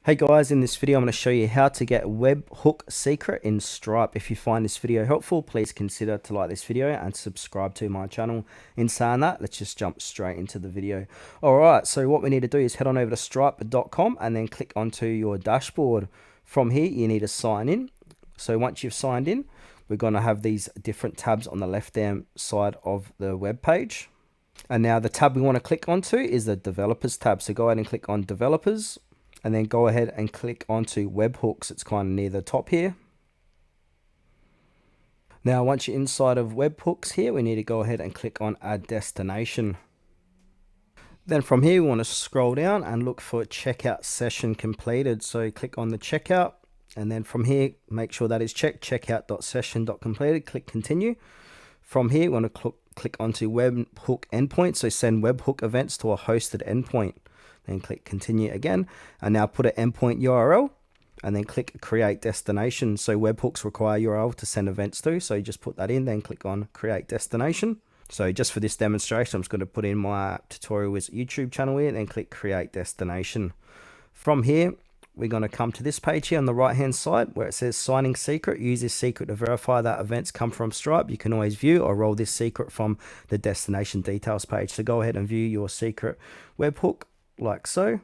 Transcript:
Hey guys, in this video I'm going to show you how to get a webhook secret in Stripe. If you find this video helpful, please consider to like this video and subscribe to my channel. In saying that, let's just jump straight into the video. Alright, so what we need to do is head on over to stripe.com and then click onto your dashboard. From here you need to sign in. So once you've signed in, we're going to have these different tabs on the left hand side of the web page. And now the tab we want to click onto is the developers tab. So go ahead and click on developers. And then go ahead and click onto webhooks. It's kind of near the top here. Now, once you're inside of webhooks here, we need to go ahead and click on add destination. Then from here, we want to scroll down and look for checkout session completed. So click on the checkout. And then from here, make sure that is checked, checkout.session.completed. Click continue. From here, we want to click onto webhook endpoint. So send webhook events to a hosted endpoint. Then click continue again, and now put an endpoint URL and then click create destination. So webhooks require URL to send events to, so you just put that in, then click on create destination. So just for this demonstration, I'm just going to put in my tutorial with YouTube channel here and then click create destination. From here, we're going to come to this page here on the right hand side where it says signing secret. Use this secret to verify that events come from Stripe. You can always view or roll this secret from the destination details page. So go ahead and view your secret webhook like so.